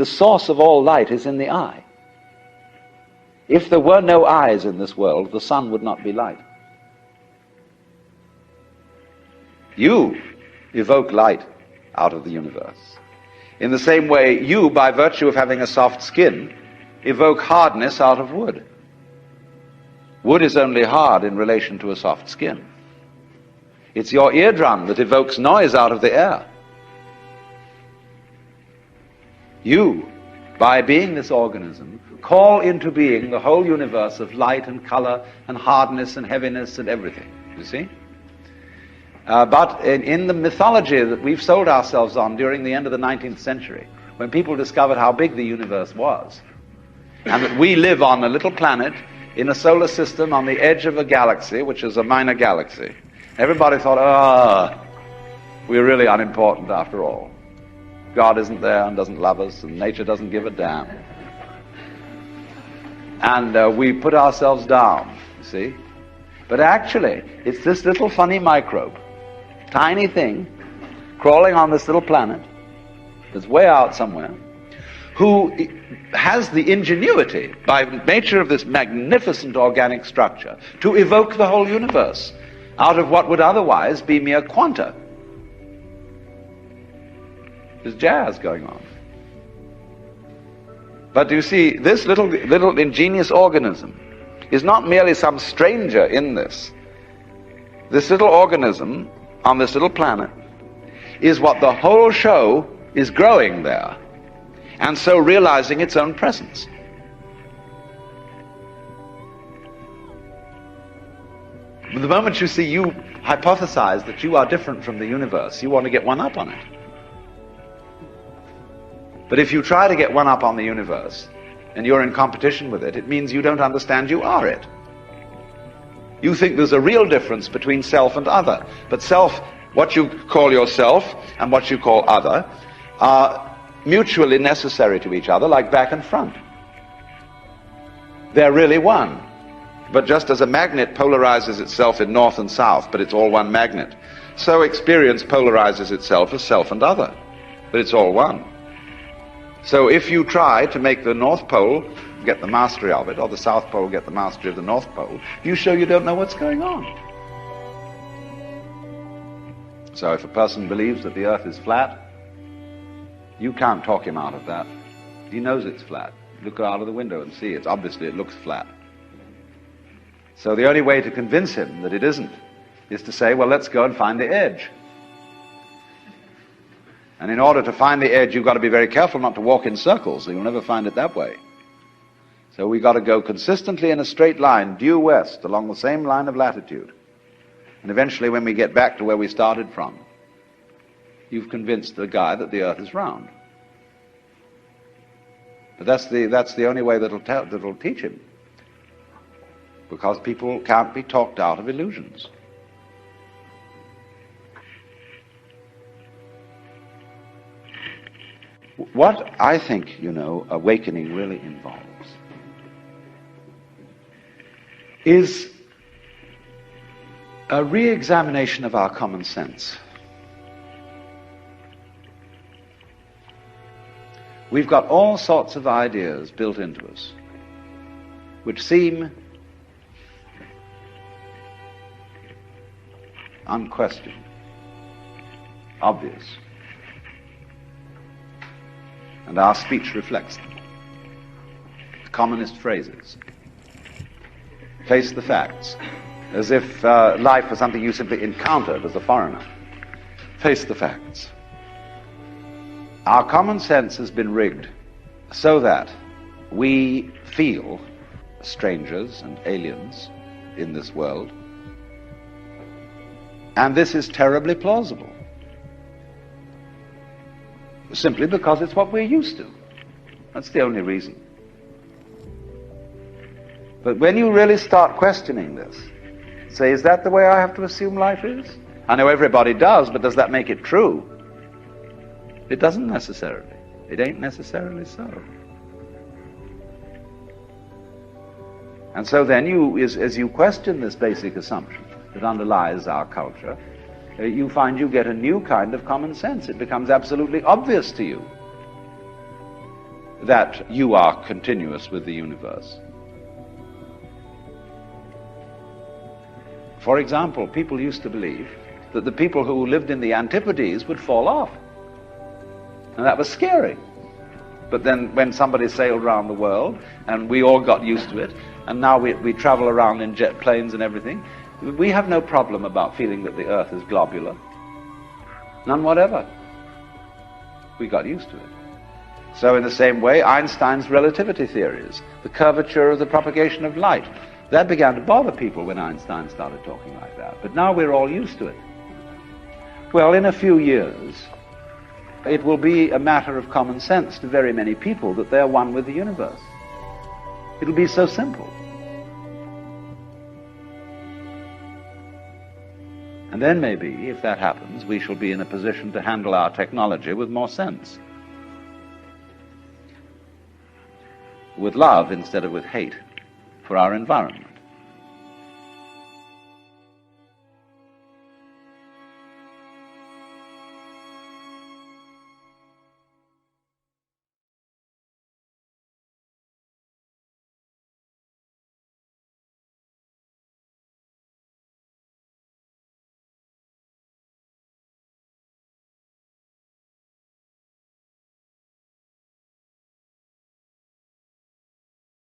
the source of all light is in the eye. If there were no eyes in this world, the sun would not be light. You evoke light out of the universe. In the same way, you, by virtue of having a soft skin, evoke hardness out of wood. Wood is only hard in relation to a soft skin. It's your eardrum that evokes noise out of the air. You, by being this organism, call into being the whole universe of light and color and hardness and heaviness and everything, you see? But in the mythology that we've sold ourselves on during the end of the 19th century, when people discovered how big the universe was, and that we live on a little planet in a solar system on the edge of a galaxy, which is a minor galaxy, everybody thought, we're really unimportant after all. God isn't there and doesn't love us, and nature doesn't give a damn. And we put ourselves down, you see. But actually, it's this little funny microbe, tiny thing, crawling on this little planet, that's way out somewhere, who has the ingenuity, by nature of this magnificent organic structure, to evoke the whole universe out of what would otherwise be mere quanta. There's jazz going on. But you see, this little ingenious organism is not merely some stranger in this. This little organism on this little planet is what the whole show is growing there, and so realizing its own presence. The moment you see, you hypothesize that you are different from the universe, you want to get one up on it. But if you try to get one up on the universe, and you're in competition with it, it means you don't understand you are it. You think there's a real difference between self and other. But self, what you call yourself and what you call other, are mutually necessary to each other, like back and front. They're really one. But just as a magnet polarizes itself in north and south, but it's all one magnet, so experience polarizes itself as self and other, but it's all one. So if you try to make the North Pole get the mastery of it, or the South Pole get the mastery of the North Pole, you show you don't know what's going on. So if a person believes that the earth is flat, you can't talk him out of that. He knows it's flat. Look out of the window and see. Obviously it looks flat. So the only way to convince him that it isn't is to say, well, let's go and find the edge. And in order to find the edge, you've got to be very careful not to walk in circles, so you'll never find it that way. So we've got to go consistently in a straight line, due west, along the same line of latitude. And eventually, when we get back to where we started from, you've convinced the guy that the earth is round. But that's the only way that'll teach him. Because people can't be talked out of illusions. What I think, awakening really involves is a re-examination of our common sense. We've got all sorts of ideas built into us which seem unquestioned, obvious. And our speech reflects them. The commonest phrases. Face the facts. As if life was something you simply encountered as a foreigner. Face the facts. Our common sense has been rigged so that we feel strangers and aliens in this world. And this is terribly plausible. Simply because it's what we're used to. That's the only reason. But when you really start questioning this, say, is that the way I have to assume life is? I know everybody does, but does that make it true? It doesn't necessarily. It ain't necessarily so. And so then as you question this basic assumption that underlies our culture, you find you get a new kind of common sense. It becomes absolutely obvious to you that you are continuous with the universe. For example, people used to believe that the people who lived in the Antipodes would fall off. And that was scary. But then when somebody sailed around the world, and we all got used to it, and now we travel around in jet planes and everything, we have no problem about feeling that the Earth is globular. None whatever. We got used to it. So in the same way, Einstein's relativity theories, the curvature of the propagation of light, that began to bother people when Einstein started talking like that. But now we're all used to it. Well, in a few years, it will be a matter of common sense to very many people that they're one with the universe. It'll be so simple. And then maybe, if that happens, we shall be in a position to handle our technology with more sense. With love instead of with hate for our environment.